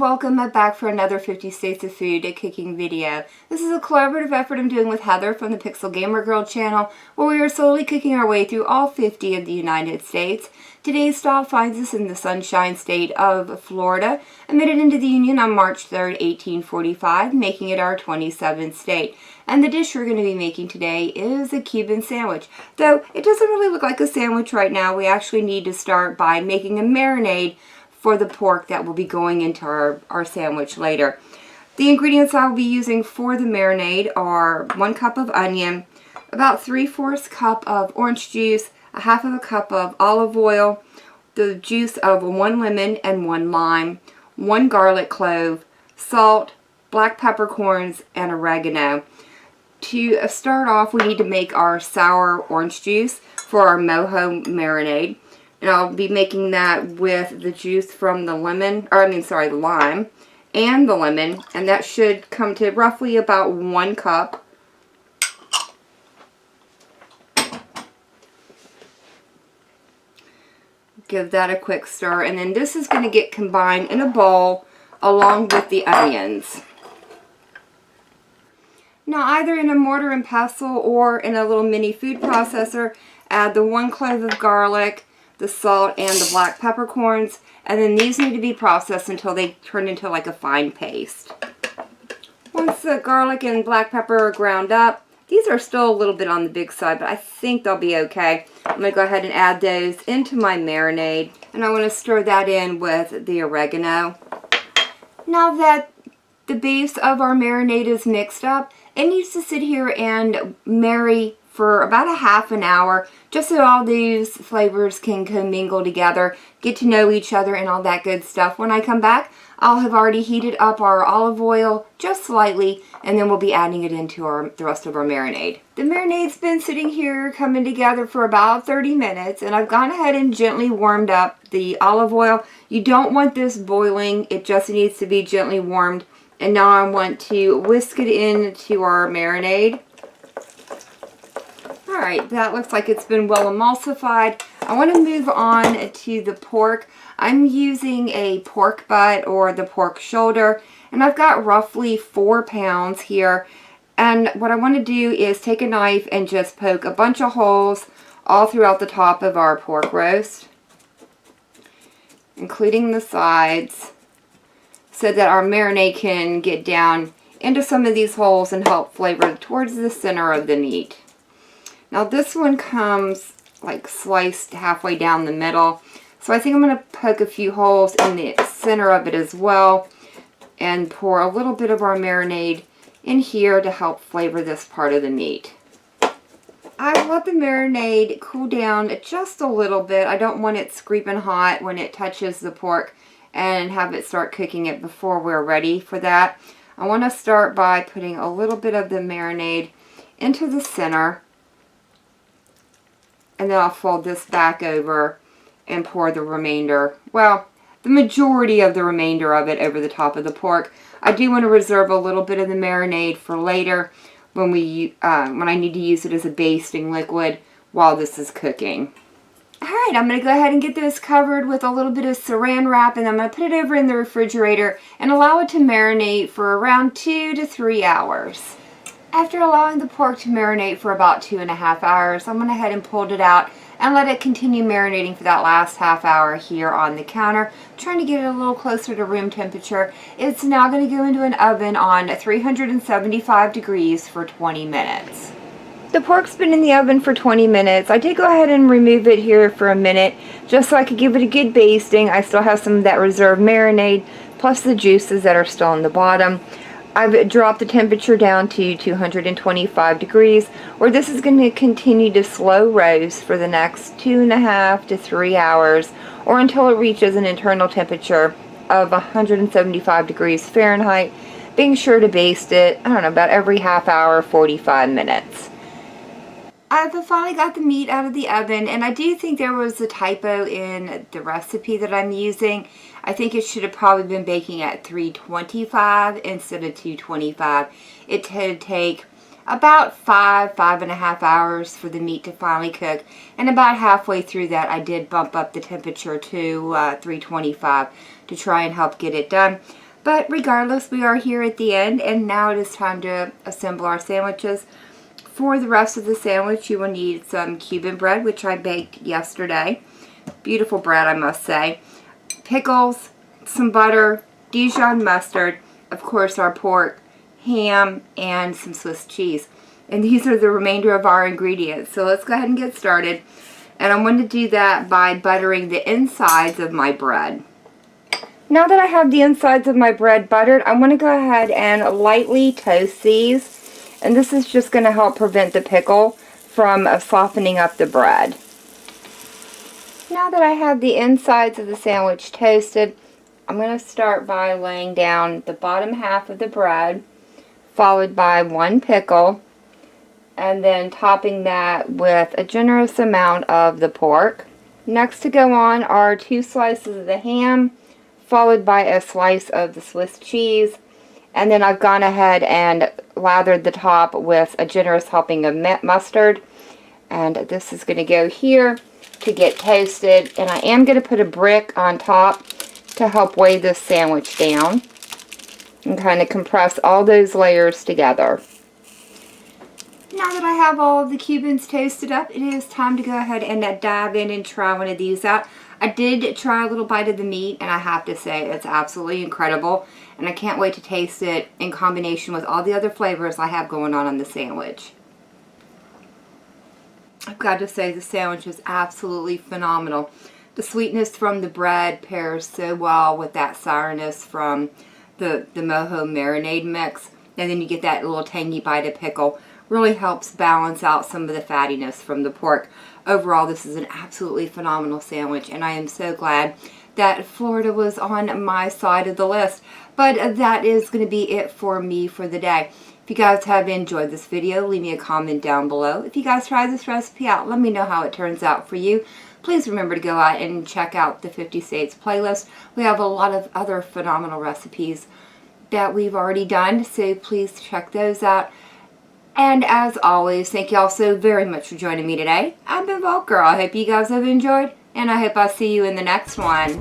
welcome back for another 50 States of Food cooking video. This is a collaborative effort I'm doing with Heather from the Pixel Gamer Girl channel, where we are slowly cooking our way through all 50 of the United States. Today's stop finds us in the Sunshine State of Florida, admitted into the Union on March 3rd, 1845, making it our 27th state. And the dish we're going to be making today is a Cuban sandwich. Though it doesn't really look like a sandwich right now, we actually need to start by making a marinade for the pork that will be going into our sandwich later. The ingredients I'll be using for the marinade are 1 cup of onion, about 3/4 cup of orange juice, a half of a cup of olive oil, the juice of 1 lemon and 1 lime, 1 garlic clove, salt, black peppercorns, and oregano. To start off, we need to make our sour orange juice for our Mojo marinade. And I'll be making that with the juice from the lemon, the lime and the lemon. And that should come to roughly about 1 cup. Give that a quick stir. And then this is going to get combined in a bowl along with the onions. Now, either in a mortar and pestle or in a little mini food processor, add the 1 clove of garlic, the salt, and the black peppercorns, and then these need to be processed until they turn into like a fine paste. Once the garlic and black pepper are ground up, these are still a little bit on the big side, but I think they'll be okay. I'm going to go ahead and add those into my marinade, and I want to stir that in with the oregano. Now that the base of our marinade is mixed up, it needs to sit here and marry for about a half an hour, just so all these flavors can commingle together, get to know each other and all that good stuff. When I come back, I'll have already heated up our olive oil just slightly, and then we'll be adding it into the rest of our marinade. The marinade's been sitting here coming together for about 30 minutes, and I've gone ahead and gently warmed up the olive oil. You don't want this boiling, it just needs to be gently warmed. And now I want to whisk it into our marinade. Alright, that looks like it's been well emulsified. I want to move on to the pork. I'm using a pork butt or the pork shoulder, and I've got roughly 4 pounds here. And what I want to do is take a knife and just poke a bunch of holes all throughout the top of our pork roast, including the sides, so that our marinade can get down into some of these holes and help flavor towards the center of the meat. Now this one comes like sliced halfway down the middle, so I think I'm going to poke a few holes in the center of it as well and pour a little bit of our marinade in here to help flavor this part of the meat. I let the marinade cool down just a little bit. I don't want it scraping hot when it touches the pork and have it start cooking it before we're ready for that. I want to start by putting a little bit of the marinade into the center, and then I'll fold this back over and pour the remainder, well, the majority of the remainder of it over the top of the pork. I do want to reserve a little bit of the marinade for later when I need to use it as a basting liquid while this is cooking. Alright, I'm going to go ahead and get this covered with a little bit of saran wrap, and I'm going to put it over in the refrigerator and allow it to marinate for around 2 to 3 hours. After allowing the pork to marinate for about 2.5 hours, I'm going to head and pulled it out and let it continue marinating for that last half hour here on the counter, trying to get it a little closer to room temperature. It's now going to go into an oven on 375 degrees for 20 minutes. The pork's been in the oven for 20 minutes. I did go ahead and remove it here for a minute just so I could give it a good basting. I still have some of that reserved marinade plus the juices that are still on the bottom. I've dropped the temperature down to 225 degrees, where this is going to continue to slow roast for the next 2.5 to 3 hours, or until it reaches an internal temperature of 175 degrees Fahrenheit, being sure to baste it, about every half hour, 45 minutes. I've finally got the meat out of the oven, and I do think there was a typo in the recipe that I'm using. I think it should have probably been baking at 325 instead of 225. It would take about 5.5 hours for the meat to finally cook, and about halfway through that I did bump up the temperature to 325 to try and help get it done. But regardless, we are here at the end, and now it is time to assemble our sandwiches. For the rest of the sandwich, you will need some Cuban bread, which I baked yesterday. Beautiful bread, I must say. Pickles, some butter, Dijon mustard, of course our pork, ham, and some Swiss cheese. And these are the remainder of our ingredients. So let's go ahead and get started. And I'm going to do that by buttering the insides of my bread. Now that I have the insides of my bread buttered, I'm going to go ahead and lightly toast these. And this is just going to help prevent the pickle from softening up the bread. Now that I have the insides of the sandwich toasted, I'm going to start by laying down the bottom half of the bread, followed by one pickle, and then topping that with a generous amount of the pork. Next to go on are 2 slices of the ham, followed by a slice of the Swiss cheese. And then I've gone ahead and lathered the top with a generous helping of mustard. And this is going to go here to get toasted. And I am going to put a brick on top to help weigh this sandwich down. And kind of compress all those layers together. Now that I have all of the Cubans toasted up, it is time to go ahead and dive in and try one of these out. I did try a little bite of the meat, and I have to say it's absolutely incredible. And I can't wait to taste it in combination with all the other flavors I have going on the sandwich. I've got to say the sandwich is absolutely phenomenal. The sweetness from the bread pairs so well with that sourness from the Mojo marinade mix. And then you get that little tangy bite of pickle. Really helps balance out some of the fattiness from the pork. Overall, this is an absolutely phenomenal sandwich, and I am so glad that Florida was on my side of the list. But that is going to be it for me for the day. If you guys have enjoyed this video, leave me a comment down below. If you guys try this recipe out, let me know how it turns out for you. Please remember to go out and check out the 50 States playlist. We have a lot of other phenomenal recipes that we've already done, so please check those out. And as always, thank you all so very much for joining me today. I've been Vault Girl. I hope you guys have enjoyed, and I hope I'll see you in the next one.